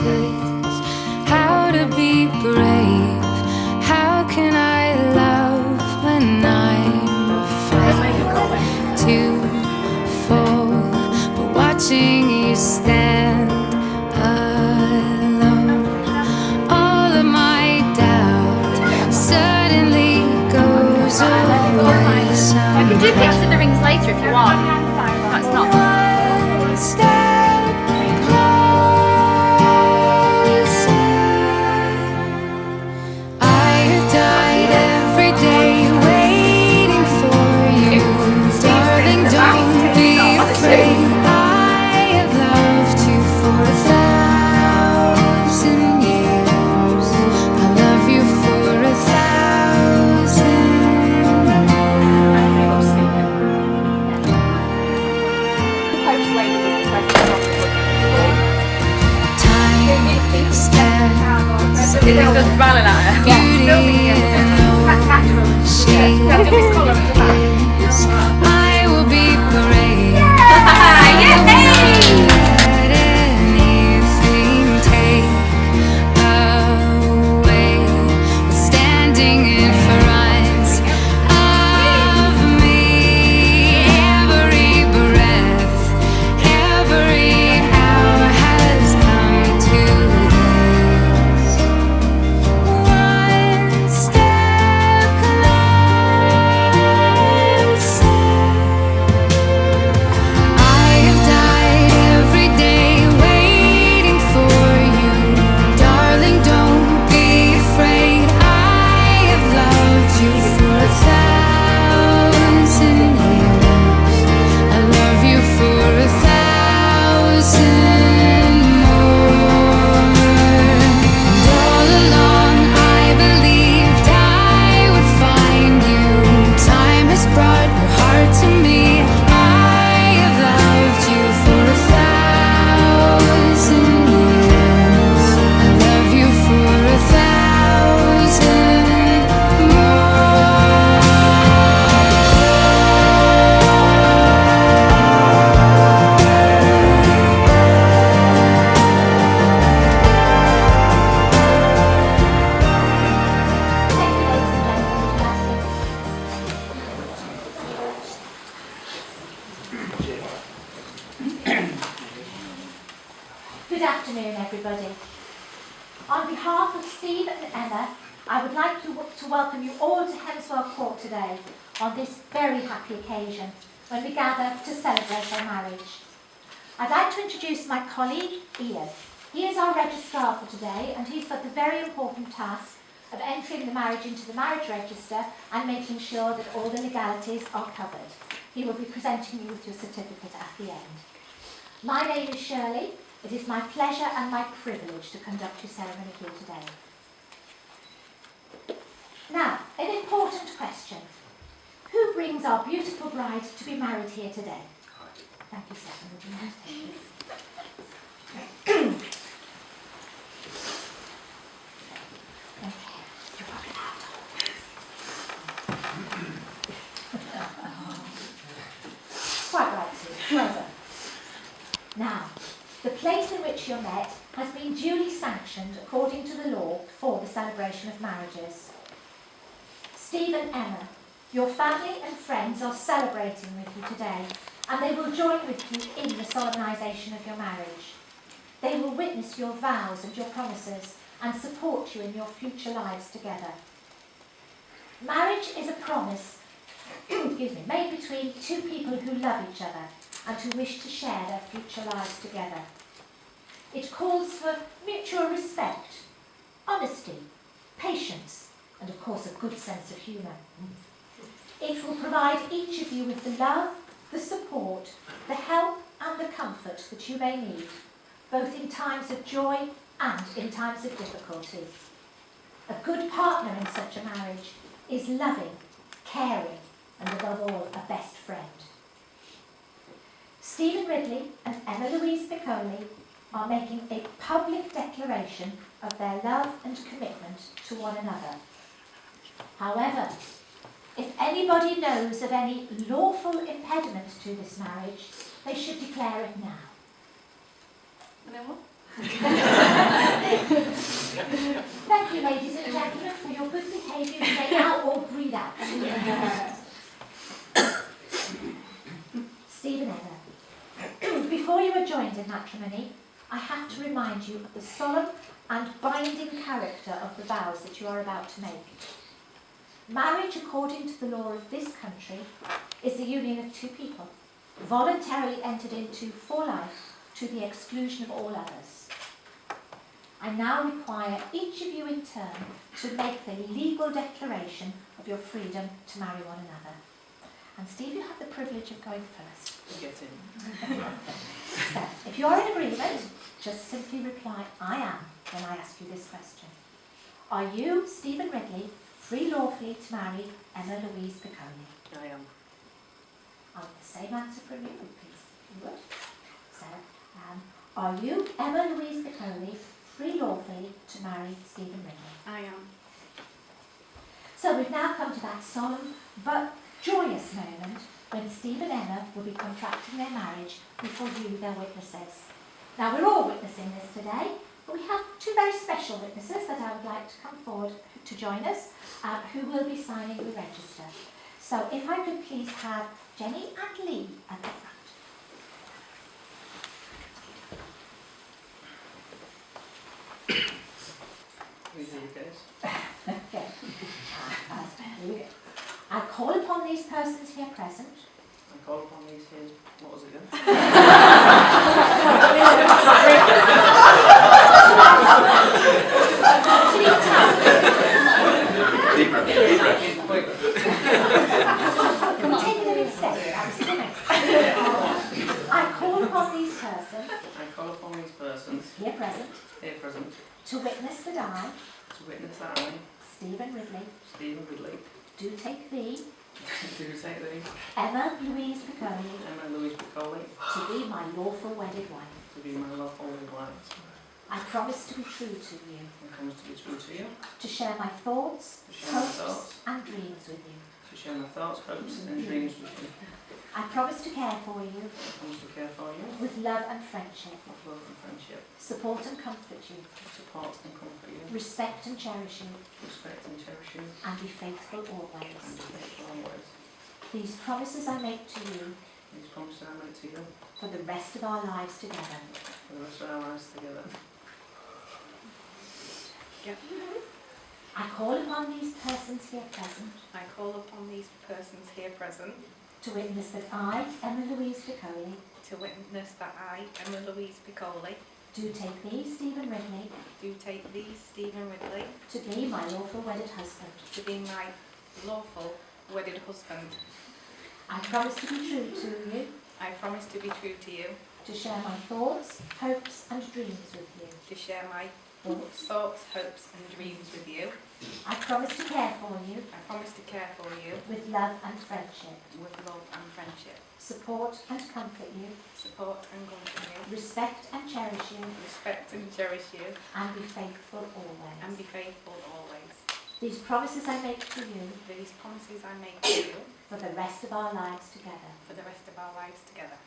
is how to be brave. How can I love when I'm afraid to fall? But watching you stand alone, all of my doubt suddenly goes away. I can do pictures of the rings later if you want. That's not. One step closer. I have died every day waiting for you. Darling, don't be afraid. I have loved you for 1,000 years. I love you for 1,000 time stands It goes smiling at her. beauty in shade. I will be brave. Let anything take away what's standing in front of me. Every breath, every hour has come to this. One step closer. I have died every day waiting for you. Darling, don't be afraid. I have loved you for 1,000 years. I love you for 1,000 more. And all along I believed I would find you. Time has brought your heart to me. I have loved you for 1,000 years. I love you for 1,000 Good afternoon, everybody. On behalf of Steve and Emma, I would like to welcome you all to Hemswell Court today on this very happy occasion when we gather to celebrate our marriage. I'd like to introduce my colleague, Ian. He is our registrar for today, and he's got the very important task of entering the marriage into the marriage register and making sure that all the legalities are covered. He will be presenting you with your certificate at the end. My name is Shirley. It is my pleasure and my privilege to conduct your ceremony here today. Now, an important question. Who brings our beautiful bride to be married here today? Thank you, Stephen. Would you mind taking this? Okay, you rock it out. Quite right, Sue. Well done. Now, the place in which you're met has been duly sanctioned according to the law for the celebration of marriages. Steve and Emma, your family and friends are celebrating with you today, and they will join with you in the solemnisation of your marriage. They will witness your vows and your promises and support you in your future lives together. Marriage is a promise made between two people who love each other and who wish to share their future lives together. It calls for mutual respect, honesty, patience, and of course a good sense of humour. It will provide each of you with the love, the support, the help and the comfort that you may need, both in times of joy and in times of difficulty. A good partner in such a marriage is loving, caring, and above all, a best friend. Stephen Ridley and Emma Louise Piccoli are making a public declaration of their love and commitment to one another. However, if anybody knows of any lawful impediment to this marriage, they should declare it now. matrimony, I have to remind you of the solemn and binding character of the vows that you are about to make. Marriage, according to the law of this country, is the union of two people, voluntarily entered into for life to the exclusion of all others. I now require each of you in turn to make the legal declaration of your freedom to marry one another. And Steve, you have the privilege of going first. Get in. So, if you're in agreement, just simply reply, I am, when I ask you this question. Are you, Stephen Ridley, free lawfully to marry Emma Louise Piccoli? I am. I want the same answer from you, please. You would? So, are you, Emma Louise Piccoli, free lawfully to marry Stephen Ridley? I am. So we've now come to that solemn but joyous moment when Steve and Emma will be contracting their marriage before you, their witnesses. Now we're all witnessing this today, but we have two very special witnesses that I would like to come forward to join us, who will be signing the register. So if I could please have Jenny and Lee at the front. Read the case. Okay. I call upon these persons here present. I call upon these here. What was it again? Come on. Take them instead. I call upon these persons I call upon these persons here present here present to witness that I, to witness that I, Stephen Ridley, Stephen Ridley, do take thee, do take thee, Emma Louise Piccoli, Emma Louise Piccoli, to be my lawful wedded wife. to be my lawful wife. I promise to be true to you, I promise to be true to you, to share my thoughts, to share my hopes thoughts, and dreams with you. to share my thoughts, hopes and dreams with you. I promise to care for you I promise to care for you with love and friendship, with love and friendship, support and comfort you, support and comfort you, respect and cherish you, respect and cherish you, and be faithful and always. be faithful always. These promises I make to you These promises I make to you for the rest of our lives together. for the rest of our lives together. I call upon these persons here present I call upon these persons here present to witness that I, Emma Louise Piccoli, to witness that I, Emma Louise Piccoli, do take thee, Stephen Ridley, do take thee, Stephen Ridley, to be my lawful wedded husband. to be my lawful wedded husband. I promise to be true to you, I promise to be true to you, to share my thoughts, hopes and dreams with you. to share my Thoughts. thoughts, hopes and dreams with you. I promise to care for you I promise to care for you with love and friendship, with love and friendship, support and comfort you, support and comfort you, respect and cherish you, respect and cherish you, and be faithful always. and be faithful always. These promises I make to you These promises I make to you for the rest of our lives together. for the rest of our lives together.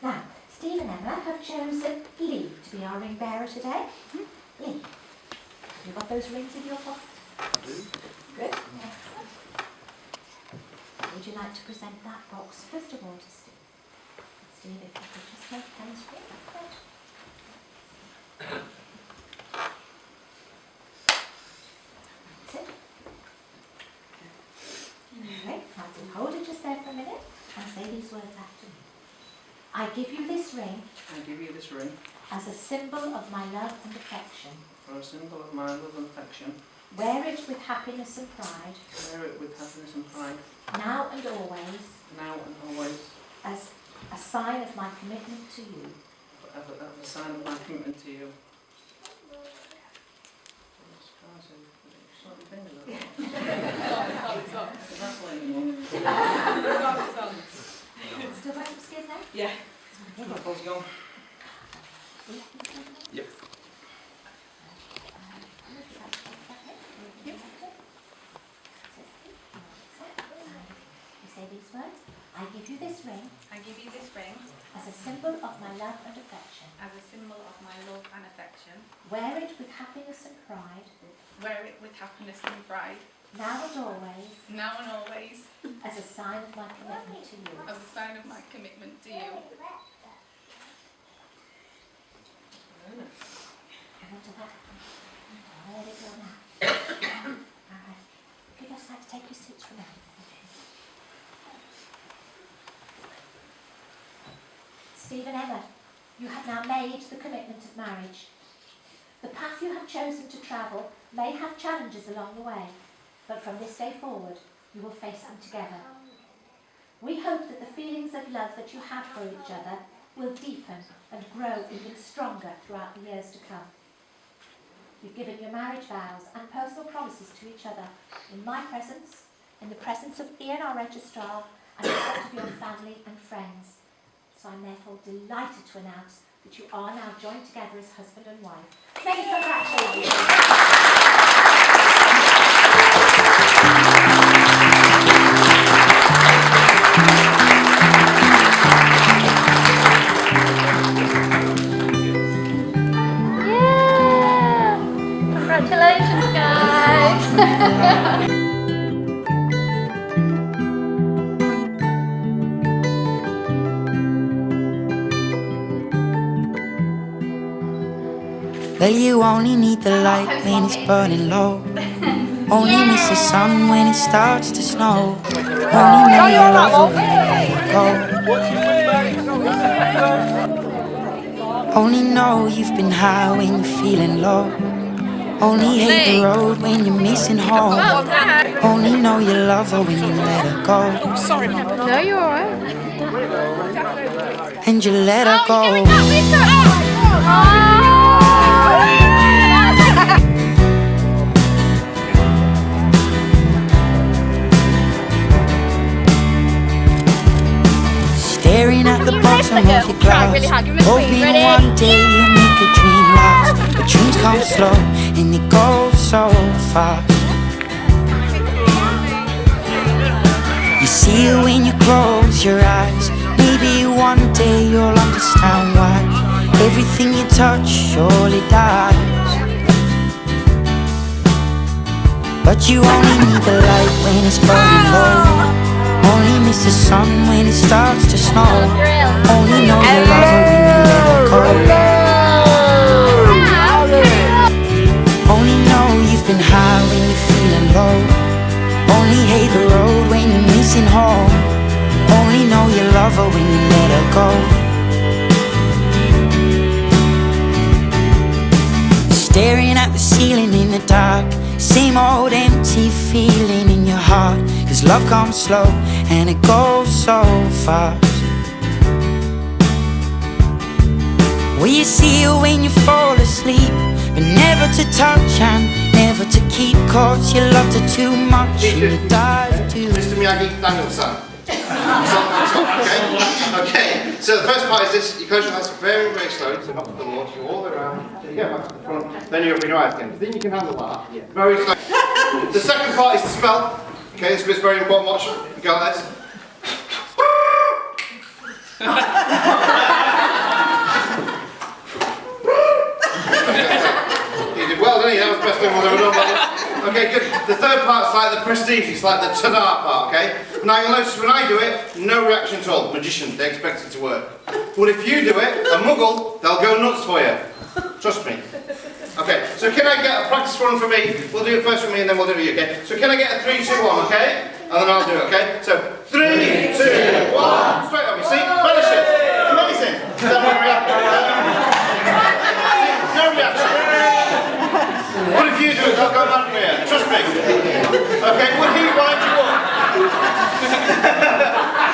Now, Steve and Emma have chosen Lee to be our ring bearer today. Lee, have you got those rings in your pocket? Good. Excellent. Would you like to present that box first of all to Steve? Steve, if you could just make hands for it. That's it. Okay, now to hold it just there for a minute and say these words after me. I give you this ring I give you this ring as a symbol of my love and affection. for a symbol of my love and affection. Wear it with happiness and pride, Wear it with happiness and pride, now and always, now and always, as a sign of my commitment to you. as a sign of my commitment to you. Still got some skin there? Yeah. Yep. You say these words. I give you this ring I give you this ring as a symbol of my love and affection. as a symbol of my love and affection. Wear it with happiness and pride, Wear it with happiness and pride, now and always, now and always, as a sign of my commitment to you. as a sign of my commitment to you. Please sit for now. Steve and Emma, you have now made the commitment of marriage. The path you have chosen to travel may have challenges along the way, but from this day forward, you will face them together. We hope that the feelings of love that you have for each other will deepen and grow even stronger throughout the years to come. You've given your marriage vows and personal promises to each other in my presence, in the presence of Ian, our registrar, and in front of your family and friends. So I'm therefore delighted to announce that you are now joined together as husband and wife. Many congratulations. Yeah! Congratulations, guys! Well, you only need the light when it's burning low. Only miss the sun when it starts to snow. Only know your love when you let it go. Only know you've been high when you're feeling low. Only hate the road when you're missing home. Only know you love her when you let her go. No, you're alright. And you let her go. Staring at the bottom of your glass, hoping one day you'll make a dream last. But dreams come slow and they go so fast. You see it when you close your eyes. Maybe one day you'll understand why everything you touch surely dies. But you only need the light when it's burning low. Only miss the sun when it starts to snow. Only know you love her when you let her go. Only know you've been high when you're feeling low. Only hate the road when you're missing home. Only know you love her when you let her go. Staring at the ceiling in the dark, same old empty feeling in your heart. Cause love comes slow and it goes so fast. Well, you see her when you fall asleep, but never to touch and never to keep. Cause you loved her too much and you dive too. Mr. Miyagi Daniel-san. Okay, so the first part is this. You close your eyes very, very slowly, so not to the launch, you all the way around, so you get back to the front, then you open your eyes again. Think you can handle that? Yeah. Very slow. The second part is the spell. Okay, this bit's very important, watch. You go like this. You did well, didn't you? That was the best thing I've ever done. Okay, good. The third part's like the prestige, it's like the ta-da part, okay? Now you'll notice when I do it, no reaction at all. Magician, they expect it to work. But if you do it, a muggle, they'll go nuts for you. Trust me. Okay, so can I get a practice run for me? We'll do it first for me and then we'll do it for you, okay? So can I get a 3, 2, 1, okay? And then I'll do it, okay? So 3, 2, 1, straight up, you see? Finish it. Amazing. No reaction. No reaction. What if you do it? They'll go mad for you. Trust me. Okay, would he wind you up?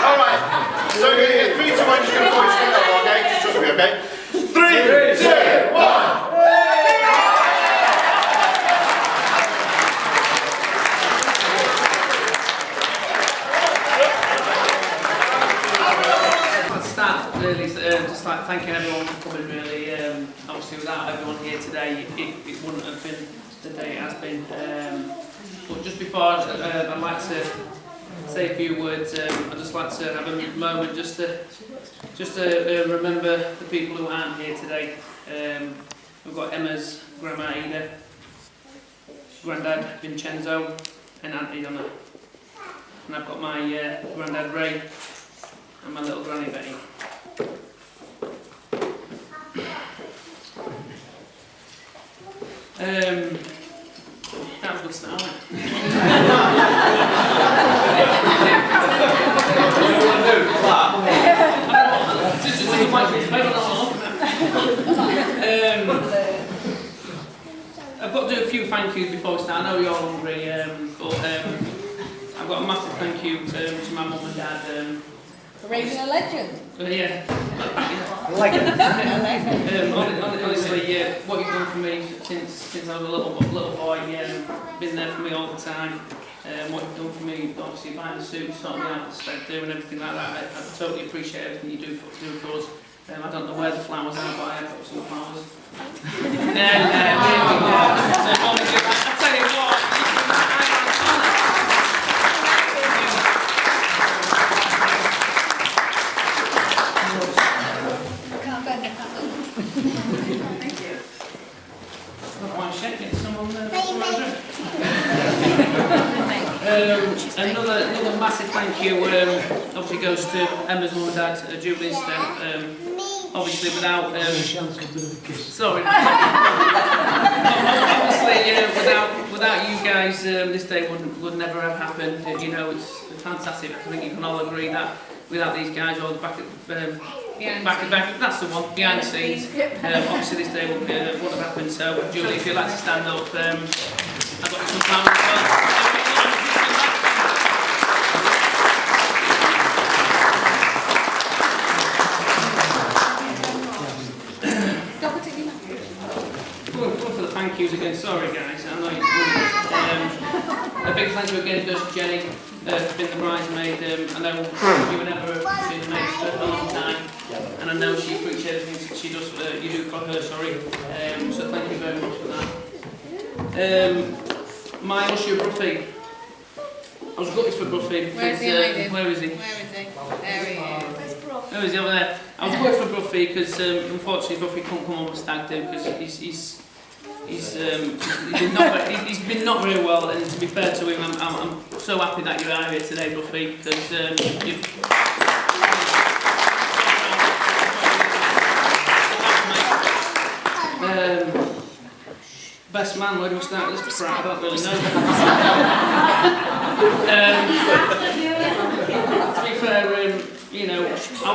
Alright. So you're going to get 3, 2, 1, just going to push straight up, okay? Just trust me, okay? 3, 2, 1. Really, just like thanking everyone for coming. Really, obviously without everyone here today, it wouldn't have been the day it has been. But just before, I'd like to say a few words. I'd just like to have a moment just to remember the people who aren't here today. We've got Emma's grandma Ada, granddad Vincenzo, and Auntie Donna, and I've got my granddad Ray and my little granny Betty. That was good start, wasn't it? I've got to do a few thank yous before we start. I know you're all hungry, but I've got a massive thank you to my mum and dad. Raising a legend. Yeah. Honestly, what you've done for me since I was a little boy, been there for me all the time. What you've done for me, obviously buying the suit, sorting me out, the spec do and everything like that. I totally appreciate everything you do for us. I don't know where the flowers are, but I have got some flowers. I tell you what. Another massive thank you obviously goes to Emma's mum and dad, Julie and Steph. Obviously without sorry. Obviously without you guys this day would never have happened. You know, it's fantastic. I think you can all agree that without these guys all the back that's the one, behind the scenes. Obviously this day wouldn't have happened. So Julie, if you'd like to stand up, I've got some time as well. Going for the thank yous again, sorry guys, I know you're a big thank you again goes to Jenny for being the bridesmaid. I know you and Emma have been mates for a long time, and I know she appreciates everything she does you do for her, sorry. So thank you very much for that. My usher Bruffy. I was gutted for Bruffy. Where is he? Where is he? There he is. Oh, is he over there? I was worried for Bruffy because unfortunately Bruffy couldn't come on the stag do because he's been not very well, and to be fair to him, I'm so happy that you are here today, Bruffy, because you've best man, where do we start this crap? I don't really know. To be fair, you know, I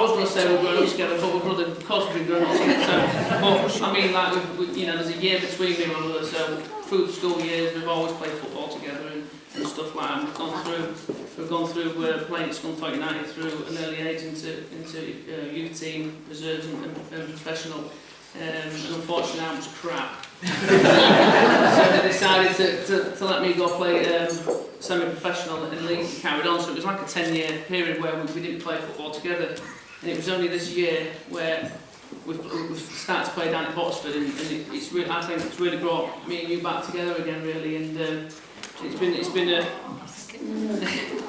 was going to say we're growing up together, but we're brother, of course we've been growing up together. So, but I mean, like, you know, there's a year between me and my brother, so through the school years, we've always played football together and stuff like that. We've gone through playing at Scunthorpe United through an early age into youth team, reserves and professional. And unfortunately, that was crap. So they decided to let me go play semi-professional in Leeds and carried on. So it was like a 10-year period where we didn't play football together. And it was only this year where we've started to play down at Botsford, and it's really, I think it's really brought me and you back together again, really. And it's been a.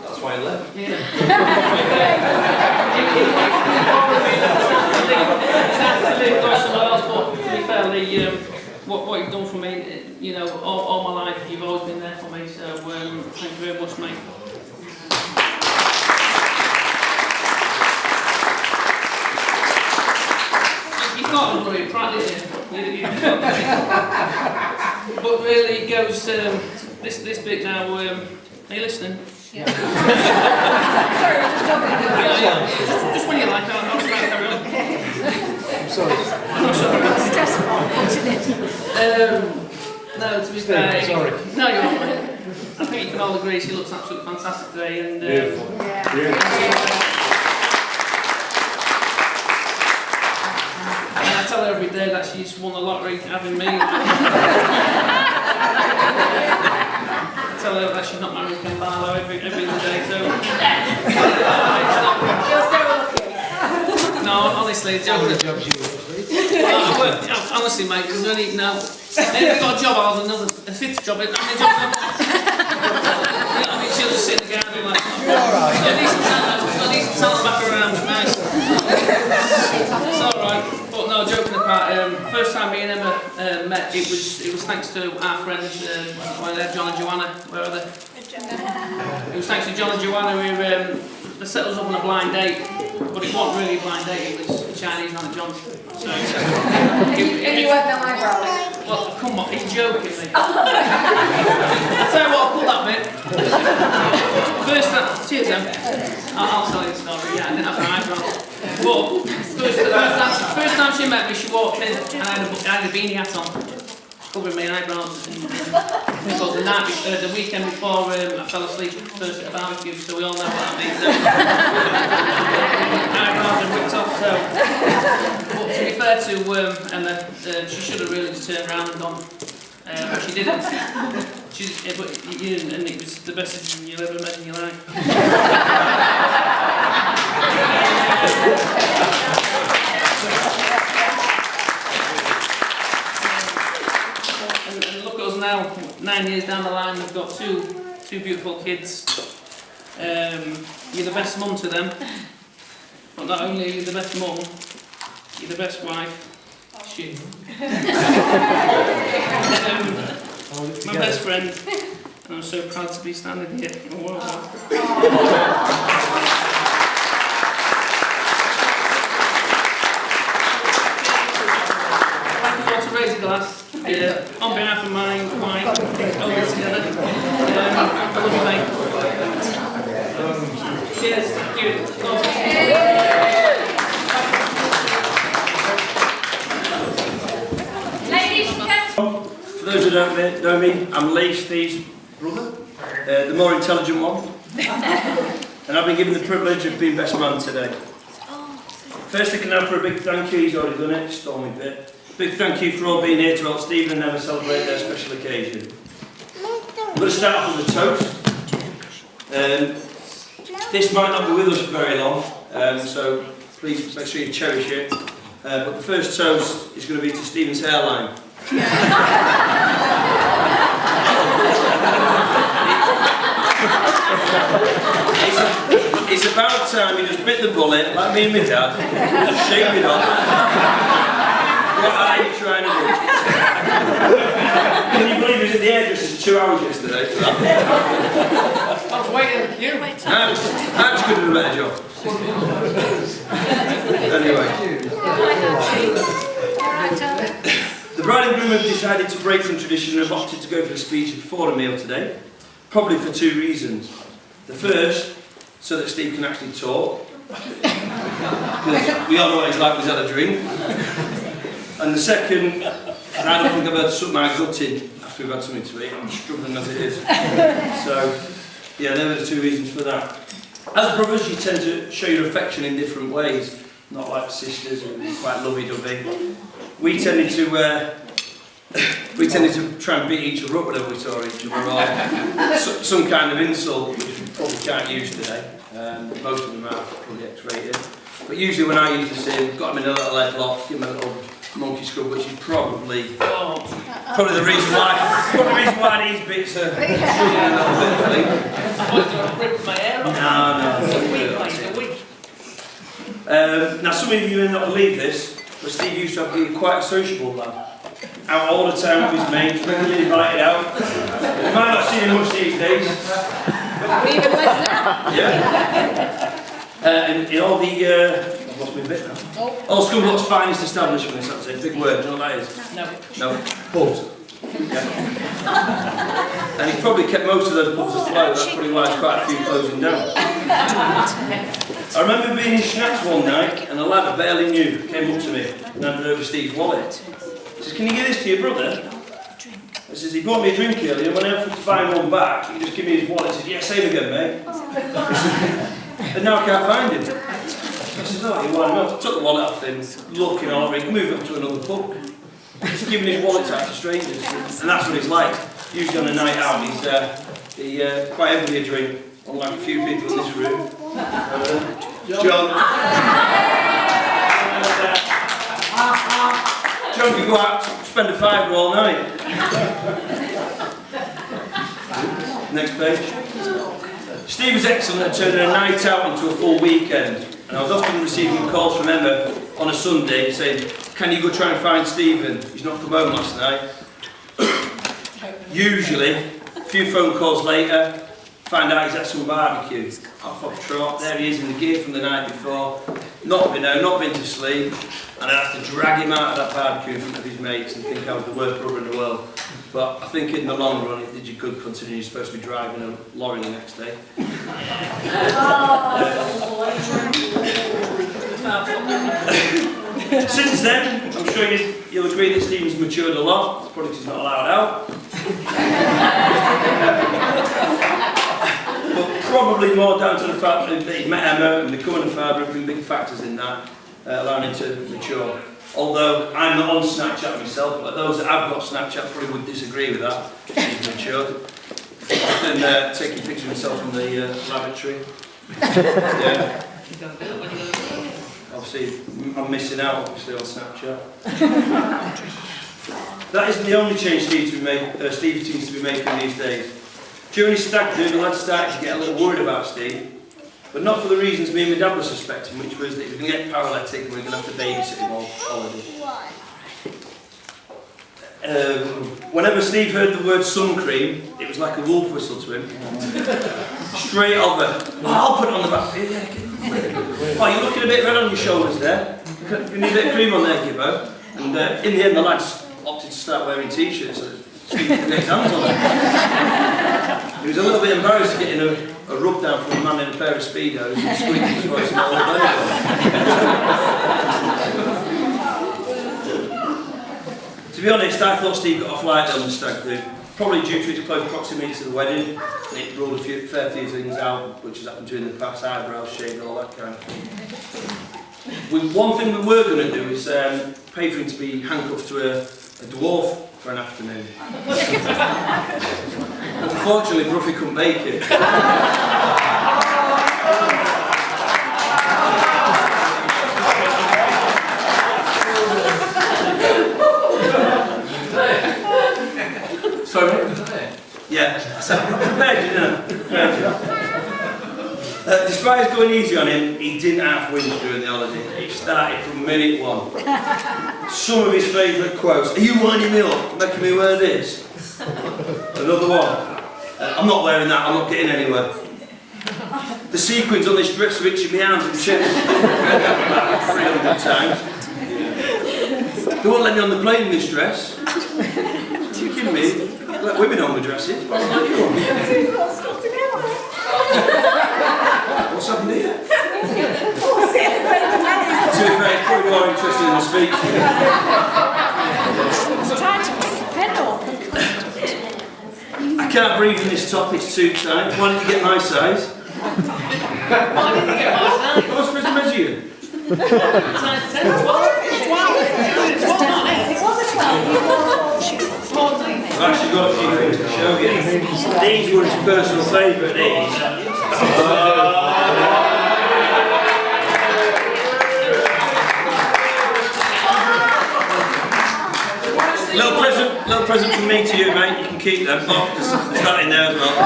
That's why I left. Yeah. But to be fair, what you've done for me, you know, all my life, you've always been there for me. So thank you very much, mate. You thought I was going to be proud, didn't you? But really, it goes this bit now. Are you listening? Yeah. Sorry, we're just talking. Just when you like, I'll try and carry on. I'm sorry. It's stressful, isn't it? No, to be fair. Sorry. No, you're all right. I think you can all agree she looks absolutely fantastic today. And, Beautiful. and I tell her every day that she's won the lottery having me. I tell her that she's not married Ken Barlow every other day, so. No, honestly, honestly, mate, because when you know, maybe got a job, I'll have a fifth job. How many jobs have I got? You know what I mean? She'll just sit in the garden like, you're alright. Got decent talent back around, nice. It's alright. But no, joking apart, first time me and Emma met, it was thanks to our friends, where they're John and Joanna. Where are they? It was thanks to John and Joanna who they set us up on a blind date, but it wasn't really a blind date, it was a Chinese man at John's. So, And you had no eyebrows. well, come on, he's joking me. I'll tell you what, I'll pull that bit. First time, cheers then. I'll tell you the story. Yeah, I didn't have an eyebrows. But first time she met me, she walked in and I had a beanie hat on, covering my eyebrows. Because the weekend before I fell asleep first at a barbecue, so we all know what that means. Eyebrows are ripped off. So, but to be fair to Emma, she should have really just turned around and gone. But she didn't. But you didn't, and it was the best decision you've ever made in your life. And look at us now, 9 years down the line, we've got two beautiful kids. You're the best mum to them. But not only are you the best mum, you're the best wife. Shit. My best friend, and I'm so proud to be standing here. Oh, well done. To raise a glass on behalf of my wife, all this together. I love you, mate. Cheers. Thank you. For those who don't know me, I'm Lee, Steve's brother, the more intelligent one. And I've been given the privilege of being best man today. Firstly, can I have for a big thank you, he's already done it, stole me a bit. Big thank you for all being here to help Stephen and Emma celebrate their special occasion. I'm going to start off with a toast. This might not be with us for very long, so please make sure you cherish it. But the first toast is going to be to Stephen's hairline. It's about time he just bit the bullet, like me and my dad, just shave it off. What are you trying to do? Can you believe he was at the hairdresser's 2 hours yesterday for that? I was waiting for you. I just could do a better job. Anyway. The bride and groom have decided to break from tradition and have opted to go for a speech before a meal today. Probably for 2 reasons. The first, so that Steve can actually talk. Because we all know what it's like when he's had a drink. And the second, I don't think I've had something my gut in after we've had something to eat. I'm struggling as it is. So, yeah, there were the 2 reasons for that. As brothers, you tend to show your affection in different ways. Not like sisters who are quite lovey-dovey. We tended to try and beat each other up whenever we saw each other, or some kind of insult, which we probably can't use today. Most of them are probably X-rated. But usually when I used to see him, got him in a little headlock, give him a little monkey scrub, which is probably the reason why these bits are struggling a little bit, I think. I thought you were ripping my hair off. No. Now some of you may not believe this, but Steve used to be quite a sociable lad. Out all the time with his mates, regularly invited out. You might not see him much these days. Even less now. Yeah. And in all the, I've lost my bit now. All Scunthorpe's finest establishments, that's a big word, do you know what that is? No. Pubs. Yeah. And he's probably kept most of those pubs afloat, that's probably why there's quite a few closing down. I remember being in Snacks one night and a lad I barely knew came up to me and handed over Steve's wallet. He says, "Can you give this to your brother?" I says, "He bought me a drink earlier and when I offered to find one back, he just give me his wallet." He said, "Yeah, same again, mate." And now I can't find him. I said, "Oh, you why not?" I took the wallet off him, looking all right, moved up to another pub. He's giving his wallet out to strangers. And that's what he's like. Usually on a night out, he's quite heavily a drink, unlike a few people in this room. John can go out, spend a £5 all night. Next page. Steve was excellent at turning a night out into a full weekend, and I was often receiving calls from Emma on a Sunday saying, "Can you go try and find Stephen? He's not come home last night." Usually, a few phone calls later, find out he's at some barbecue. Off trot, there he is in the gear from the night before, not been home, not been to sleep. and I'd have to drag him out of that barbecue in front of his mates and think I was the worst brother in the world. But I think in the long run it did you good considering you're supposed to be driving a lorry the next day. Since then, I'm sure you'll agree that Stephen's matured a lot. It's probably 'cause he's not allowed out. But probably more down to the fact that he met Emma and becoming a father have been big factors in that, allowing him to mature. Although I'm not on Snapchat myself, but those that have got Snapchat probably would disagree with that. He's matured. Often taking pictures of himself in the lavatory. Yeah. Obviously, I'm missing out obviously on Snapchat. That isn't the only change Steve seems to be making these days. During his stag do, the lads started to get a little worried about Steve, but not for the reasons me and my dad were suspecting, which was that he was going to get paralytic and we were going to have to babysit him all holiday. Whenever Steve heard the word sun cream, it was like a wolf whistle to him. Straight over. Oh, I'll put it on the back. Yeah, oh, you're looking a bit red on your shoulders there. You need a bit of cream on there, Gibbo. And in the end, the lads opted to start wearing t-shirts so Steve could get his hands on them. He was a little bit embarrassed getting a rub down from a man in a pair of Speedos and squeaking his voice all over. To be honest, I thought Steve got off lightly on the stag do, probably due to his close proximity to the wedding. It ruled a fair few things out, which has happened to him in the past, eyebrows shaved, all that kind of thing. One thing we were going to do is pay for him to be handcuffed to a dwarf for an afternoon. Unfortunately, Bruffy couldn't make it. Sorry? Yeah, so prepared, you know. Despite going easy on him, he didn't have wins during the holiday. It started from minute one. Some of his favourite quotes: "Are you winding me up, making me wear this?" Another one: "I'm not wearing that, I'm not getting anywhere." The sequins on this dress are itching my hands and chest. 300 times. They won't let me on the plane in this dress. You kidding me? Let women on with dresses. Why don't you on? What's happened here? To be fair, it's probably more interested in the speech. I can't breathe in this top, it's too tight. Why didn't you get my size? Why didn't you get my size? I was supposed to measure you. Size 10, 12? It's 12. It was a 12. I've actually got a few things to show you. These were his personal favourite, these. Little present from me to you, mate. You can keep them. Oh, there's that in there as well.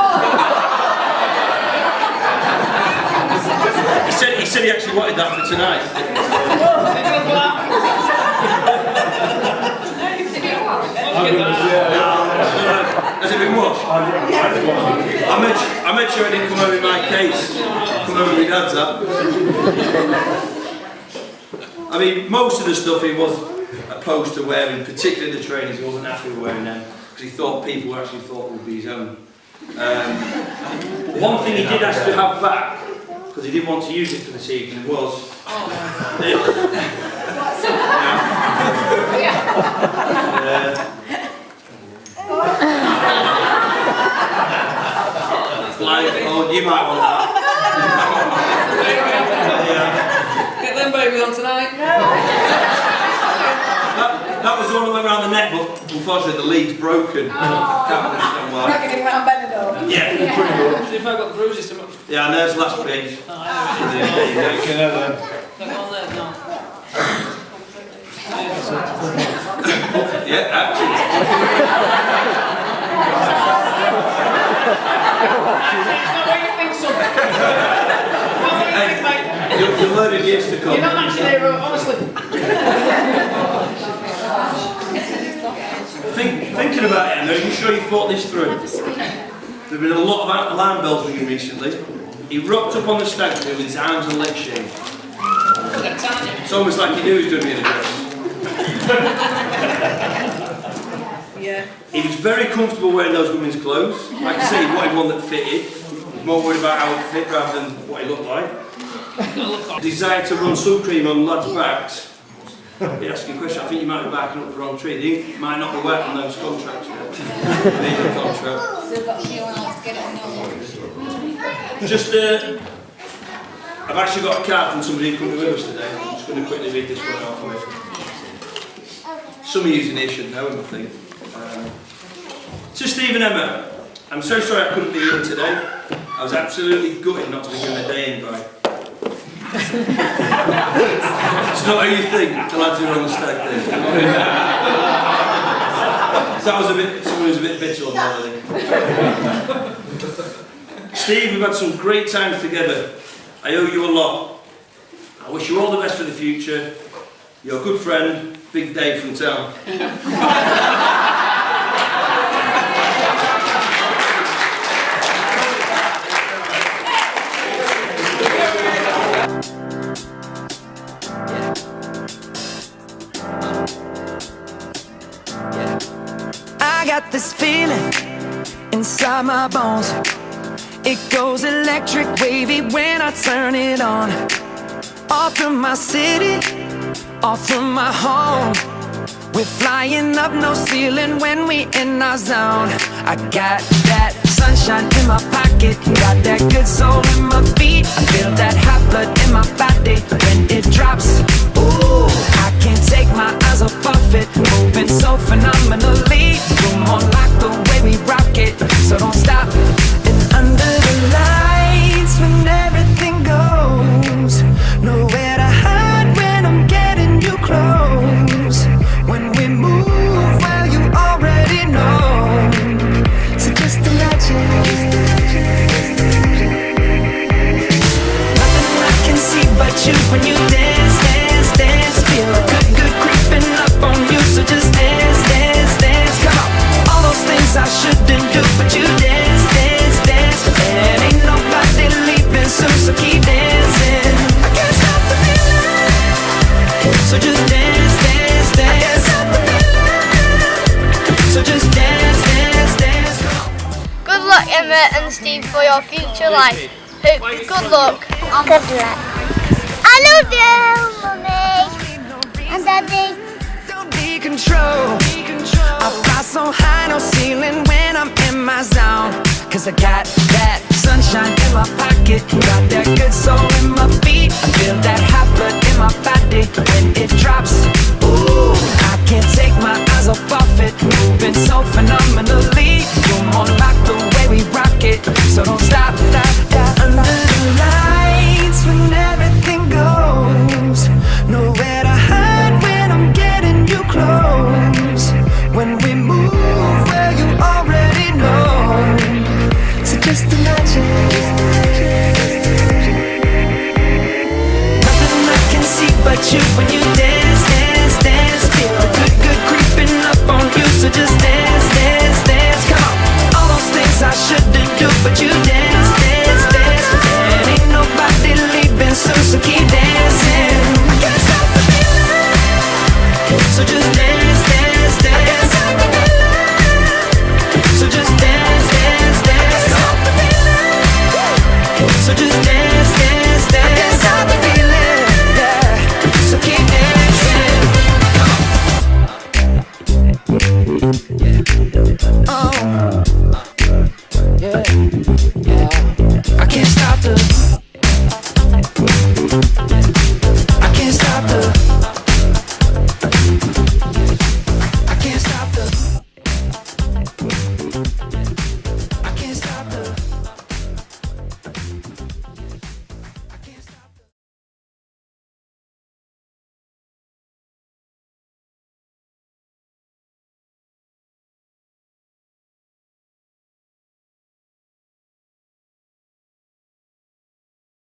He said he actually wanted that for tonight. Has it been washed? I made sure it didn't come over in my case. Come over my dad's that. I mean, most of the stuff he was opposed to wearing, particularly the trainers, he wasn't happy with wearing them because he thought people actually thought would be his own. One thing he did ask to have back, because he didn't want to use it for this evening, was oh, you might want that. Get them babies on tonight. That was the one that went around the neck, but unfortunately the lead's broken. Can't understand why. Dragging him round Benidorm. Yeah, pretty much. See if I've got bruises to much. Yeah, and there's last page. Yeah, you're learning years to come. You're not actually there, honestly. Thinking about it, are you sure you thought this through? There have been a lot of alarm bells ringing recently. He rocked up on the stag do with his arms and legs shaved. It's almost like he knew he was going to be in a dress. Yeah. He was very comfortable wearing those women's clothes. Like I say, he wanted one that fitted. He was more worried about how it fit rather than what he looked like. Desire to run sun cream on lads' backs. He asked you a question. I think you might be backing up the wrong tree. He might not be working on those contracts yet. Legal contract. Still got a few hours to get it on your Just, I've actually got a card from somebody who couldn't be with us today. I'm just going to quickly read this one out for you. Some of you in here should know him, I think. To Steve and Emma, I'm so sorry I couldn't be here today. I was absolutely gutted not to be given a day invite. It's not how you think, the lads who are on the stag day. That was a bit, someone who's a bit bitter on that, I think. Steve, we've had some great times together. I owe you a lot. I wish you all the best for the future. You're a good friend, big Dave from town. I got this feeling inside my bones. It goes electric wavy when I turn it on. All through my city, all through my home. We're flying up, no ceiling when we in our zone. I got that sunshine in my pocket, got that good soul in my feet. I feel that hot blood in my body when it drops. Ooh, I can't take my eyes off of it, moving so phenomenally. Room on lock the way we rock it, so don't stop. And under the lights when everything goes, nowhere to hide when I'm getting you close. When we move, well you already know. So just imagine. Nothing I can see but you when you dance, dance, dance. Feel good, good creeping up on you. So just dance, dance, dance. Come on. All those things I shouldn't do, but you dance, dance, dance. And ain't nobody leaving soon, so keep dancing. I can't stop the feeling. So just dance, dance, dance. I can't stop the feeling. So just dance, dance, dance. Good luck, Emma and Steve, for your future life. Good luck. Good luck. I love you, Mummy and Daddy. Don't be control. I fly so high, no ceiling when I'm in my zone. Cause I got that sunshine in my pocket, got that good soul in my feet. I feel that hot blood in my body when it drops. Ooh, I can't take my eyes off of it, moving so phenomenally. You're more like the way we rock it, so don't stop.